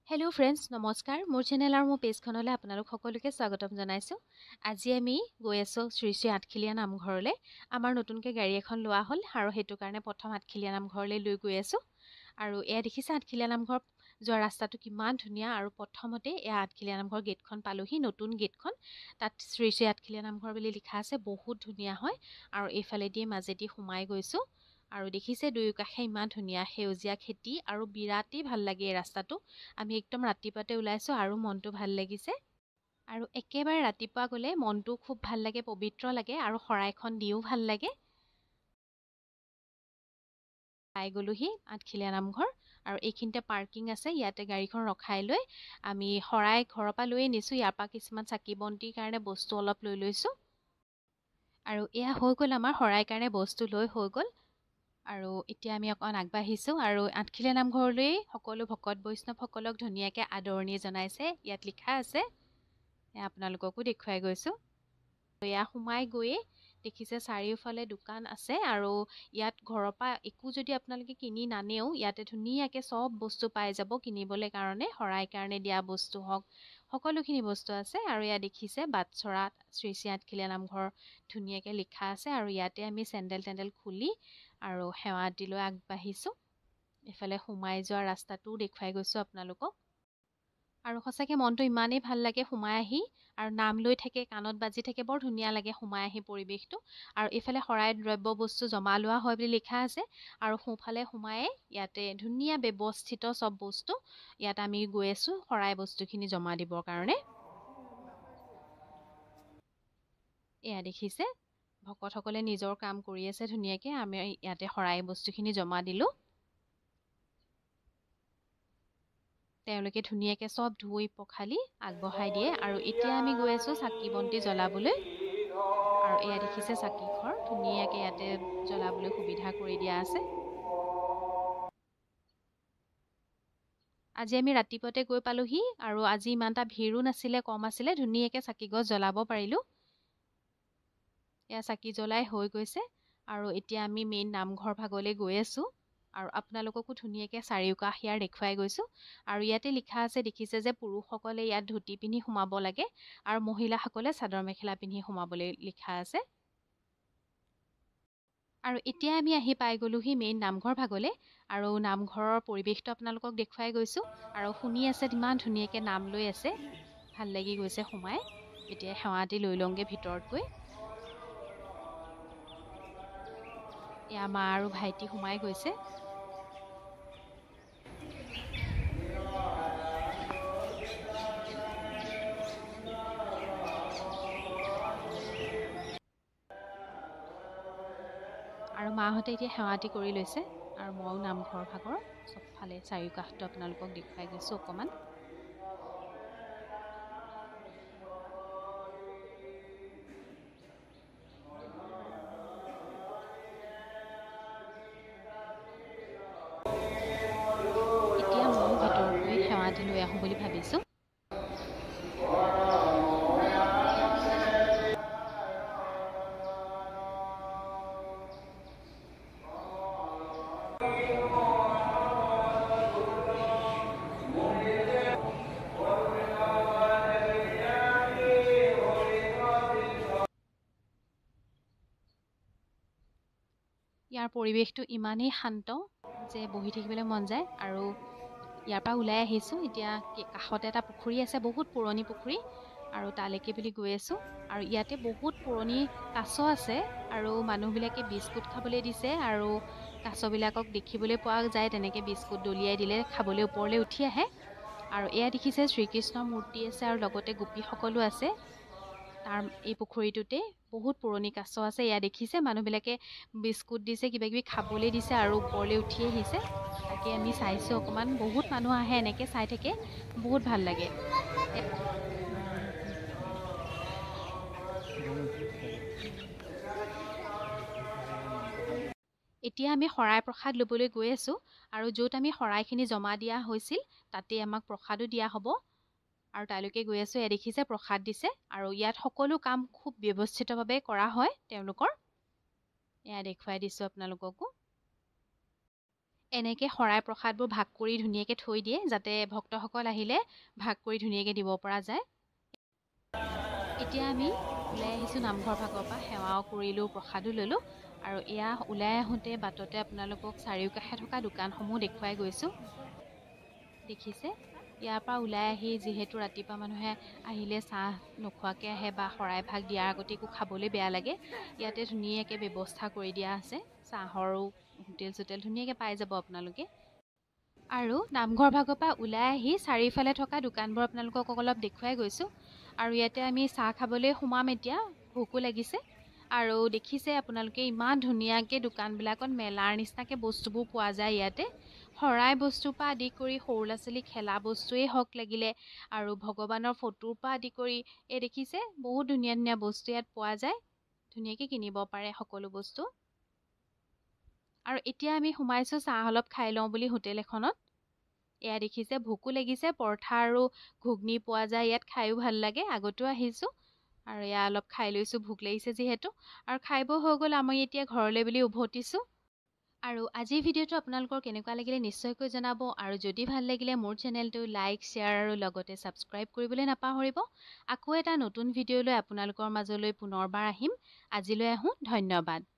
Hello' friends নমস্কাৰ মোৰ channel আৰু মোৰ পেজখনলৈ আপোনালোক সকলোকে স্বাগতম জনাইছোঁ। আজি আমি গৈ আছোঁ শ্ৰী শ্ৰী আঠখেলীয়া নামঘৰলৈ। আমাৰ নতুনকৈ গাড়ী এখন লোৱা হ'ল আৰু সেইটো কাৰণে প্ৰথম আঠখেলীয়া নামঘৰলৈ লৈ গৈ আছোঁ। আৰু এয়া দেখিছে আঠখেলীয়া নামঘৰ যোৱা ৰাস্তাটো কিমান ধুনীয়া। আৰু প্ৰথমতে এয়া আঠখেলীয়া নামঘৰ গেটখন পালোহি, নতুন গেটখন। তাত শ্ৰী শ্ৰী আঠখেলীয়া নামঘৰ বুলি লিখা আছে, বহুত ধুনীয়া হয়। আৰু এইফালেদি মাজেদি সোমাই গৈছোঁ আৰু দেখিছে দুয়োকাষে ইমান ধুনীয়া সেউজীয়া খেতি আৰু বিৰাটেই ভাল লাগে এই ৰাস্তাটো। আমি একদম ৰাতিপুৱাতে ওলাইছোঁ আৰু মনটো ভাল লাগিছে। আৰু একেবাৰে ৰাতিপুৱা গ'লে মনটো খুব ভাল লাগে, পবিত্ৰ লাগে আৰু শৰাইখন দিও ভাল লাগে। পাই গ'লোহি আঠখেলীয়া নামঘৰ আৰু এইখিনিতে পাৰ্কিং আছে, ইয়াতে গাড়ীখন ৰখাই লৈ আমি শৰাই ঘৰৰ পৰা লৈয়ে নিছোঁ। ইয়াৰ পৰা কিছুমান চাকি বন্তিৰ কাৰণে বস্তু অলপ লৈ লৈছোঁ। আৰু এয়া হৈ গ'ল আমাৰ শৰাই কাৰণে বস্তু লৈ হৈ গ'ল। আৰু এতিয়া আমি অকণ আগবাঢ়িছোঁ আৰু আঠখেলীয়া নামঘৰলৈ সকলো ভকত বৈষ্ণৱসকলক ধুনীয়াকৈ আদৰণি জনাইছে। ইয়াত লিখা আছে, আপোনালোককো দেখুৱাই গৈছোঁ। এয়া সোমাই গৈয়ে দেখিছে চাৰিওফালে দোকান আছে আৰু ইয়াত ঘৰৰ পৰা একো যদি আপোনালোকে কিনি নানেও ইয়াতে ধুনীয়াকৈ চব বস্তু পাই যাব কিনিবলৈ কাৰণে। শৰাই কাৰণে দিয়া বস্তু হওক, সকলোখিনি বস্তু আছে। আৰু ইয়াত দেখিছে বাটচ'ৰা শ্ৰী শ্ৰী আঠখেলীয়া নামঘৰ ধুনীয়াকৈ লিখা আছে। আৰু ইয়াতে আমি চেণ্ডেল টেণ্ডেল খুলি আৰু সেৱা দিলৈ আগবাঢ়িছোঁ। এইফালে সোমাই যোৱা ৰাস্তাটোও দেখুৱাই গৈছোঁ আপোনালোকক। আৰু সঁচাকৈ মনটো ইমানেই ভাল লাগে সোমাই আহি, আৰু নাম লৈ থাকে, কাণত বাজি থাকে, বৰ ধুনীয়া লাগে সোমাই আহি পৰিৱেশটো। আৰু এইফালে শৰাই দ্ৰব্য বস্তু জমা লোৱা হয় বুলি লিখা আছে। আৰু সোঁফালে সোমায়ে ইয়াতে ধুনীয়া ব্যৱস্থিত চব বস্তু। ইয়াত আমি গৈ আছোঁ শৰাই বস্তুখিনি জমা দিবৰ কাৰণে। এয়া দেখিছে ভকতসকলে নিজৰ কাম কৰি আছে ধুনীয়াকৈ। আমি ইয়াতে শৰাই বস্তুখিনি জমা দিলোঁ। তেওঁলোকে ধুনীয়াকৈ চব ধুই পখালি আগবঢ়াই দিয়ে। আৰু এতিয়া আমি গৈ আছোঁ চাকি বন্তি জ্বলাবলৈ। আৰু এয়া দেখিছে চাকিঘৰ ধুনীয়াকৈ ইয়াতে জ্বলাবলৈ সুবিধা কৰি দিয়া আছে। আজি আমি ৰাতিপুৱাতে গৈ পালোহি আৰু আজি ইমান এটা ভিৰো নাছিলে, কম আছিলে, ধুনীয়াকৈ চাকি গছ জ্বলাব পাৰিলোঁ। এয়া চাকি জ্বলাই হৈ গৈছে আৰু এতিয়া আমি মেইন নামঘৰ ভাগলৈ গৈ আছোঁ। আৰু আপোনালোককো ধুনীয়াকৈ চাৰিওকাষ ইয়াৰ দেখুৱাই গৈছোঁ। আৰু ইয়াতে লিখা আছে দেখিছে যে পুৰুষসকলে ইয়াত ধুতি পিন্ধি সোমাব লাগে আৰু মহিলাসকলে চাদৰ মেখেলা পিন্ধি সোমাবলৈ লিখা আছে। আৰু এতিয়া আমি আহি পাই গ'লোহি মেইন নামঘৰ ভাগলৈ। আৰু নামঘৰৰ পৰিৱেশটো আপোনালোকক দেখুৱাই গৈছোঁ। আৰু শুনি আছে ইমান ধুনীয়াকৈ নাম লৈ আছে, ভাল লাগি গৈছে সোমাই। এতিয়া সেৱাটি লৈ লওঁগৈ ভিতৰত গৈ। এয়া মা আৰু ভাইটি সোমাই গৈছে। আৰু মাহঁতে এতিয়া সেৱাটি কৰি লৈছে। আৰু ময়ো নামঘৰ ভাগৰ চবফালে চাৰিওকাষটো আপোনালোকক দেখুৱাই গৈছোঁ অকণমান। এতিয়া ময়ো ভিতৰত গৈ সেৱাটি লৈ আহোঁ বুলি ভাবিছোঁ। ইয়াৰ পৰিৱেশটো ইমানেই শান্ত যে বহি থাকিবলৈ মন যায়। আৰু ইয়াৰ পৰা ওলাই আহিছোঁ, এতিয়া কাষতে এটা পুখুৰী আছে, বহুত পুৰণি পুখুৰী, আৰু তালৈকে বুলি গৈ আছোঁ। আৰু ইয়াতে বহুত পুৰণি কাছ আছে আৰু মানুহবিলাকে বিস্কুট খাবলৈ দিছে। আৰু কাছবিলাকক দেখিবলৈ পোৱা যায়, তেনেকৈ বিস্কুট দলিয়াই দিলে খাবলৈ ওপৰলৈ উঠি আহে। আৰু এয়া দেখিছে শ্ৰীকৃষ্ণৰ মূৰ্তি আছে আৰু লগতে গোপীসকলো আছে। তাৰ এই পুখুৰীটোতে বহুত পুৰণি কাছ আছে। এয়া দেখিছে মানুহবিলাকে বিস্কুট দিছে, কিবাকিবি খাবলৈ দিছে আৰু ওপৰলৈ উঠি আহিছে। তাকে আমি চাইছোঁ অকণমান। বহুত মানুহ আহে এনেকৈ চাই থাকে, বহুত ভাল লাগে। এতিয়া আমি শৰাই প্ৰসাদ ল'বলৈ গৈ আছোঁ। আৰু য'ত আমি শৰাইখিনি জমা দিয়া হৈছিল তাতে আমাক প্ৰসাদো দিয়া হ'ব। আৰু তালৈকে গৈ আছোঁ। এয়া দেখিছে প্ৰসাদ দিছে। আৰু ইয়াত সকলো কাম খুব ব্যৱস্থিতভাৱে কৰা হয় তেওঁলোকৰ। এয়া দেখুৱাই দিছোঁ আপোনালোককো। এনেকৈ শৰাই প্ৰসাদবোৰ ভাগ কৰি ধুনীয়াকৈ থৈ দিয়ে যাতে ভক্তসকল আহিলে ভাগ কৰি ধুনীয়াকৈ দিব পৰা যায়। এতিয়া আমি ওলাই আহিছোঁ নামঘৰ ভাগৰ পৰা, সেৱাও কৰিলোঁ, প্ৰসাদো ল'লোঁ। আৰু এয়া ওলাই আহোঁতে বাটতে আপোনালোকক চাৰিওকাষে থকা দোকানসমূহ দেখুৱাই গৈছোঁ। দেখিছে, ইয়াৰ পৰা ওলাই আহি যিহেতু ৰাতিপুৱা মানুহে আহিলে চাহ নোখোৱাকৈ আহে বা শৰাই ভাগ দিয়াৰ আগতে একো খাবলৈ বেয়া লাগে, ইয়াতে ধুনীয়াকৈ ব্যৱস্থা কৰি দিয়া আছে। চাহৰো হোটেল চোটেল ধুনীয়াকৈ পাই যাব আপোনালোকে। আৰু নামঘৰ ভাগৰ পৰা ওলাই আহি চাৰিওফালে থকা দোকানবোৰ আপোনালোকক অলপ দেখুৱাই গৈছোঁ। আৰু ইয়াতে আমি চাহ খাবলৈ সোমাম এতিয়া, ভোকো লাগিছে। আৰু দেখিছে আপোনালোকে ইমান ধুনীয়াকৈ দোকানবিলাকত মেলাৰ নিচিনাকৈ বস্তুবোৰ পোৱা যায় ইয়াতে। শৰাই বস্তুৰ পৰা আদি কৰি সৰু ল'ৰা ছোৱালী খেলা বস্তুৱেই হওক লাগিলে, আৰু ভগৱানৰ ফটোৰ পৰা আদি কৰি এই দেখিছে বহুত ধুনীয়া ধুনীয়া বস্তু ইয়াত পোৱা যায়। ধুনীয়াকৈ কিনিব পাৰে সকলো বস্তু। আৰু এতিয়া আমি সোমাইছোঁ চাহ অলপ খাই লওঁ বুলি হোটেল এখনত। এয়া দেখিছে ভোকো লাগিছে, পৰঠা আৰু ঘুগনি পোৱা যায় ইয়াত, খায়ো ভাল লাগে। আগতেও আহিছোঁ আৰু এয়া অলপ খাই লৈছোঁ, ভোক লাগিছে যিহেতু। আৰু খাই বৈ হৈ গ'ল, আমি এতিয়া ঘৰলৈ বুলি উভতিছোঁ। আৰু আজিৰ ভিডিঅ'টো আপোনালোকৰ কেনেকুৱা লাগিলে নিশ্চয়কৈ জনাব। আৰু যদি ভাল লাগিলে মোৰ চেনেলটো লাইক, শ্বেয়াৰ আৰু লগতে ছাবস্ক্ৰাইব কৰিবলৈ নাপাহৰিব। আকৌ এটা নতুন ভিডিঅ' লৈ আপোনালোকৰ মাজলৈ পুনৰবাৰ আহিম। আজিলৈ আহোঁ, ধন্যবাদ।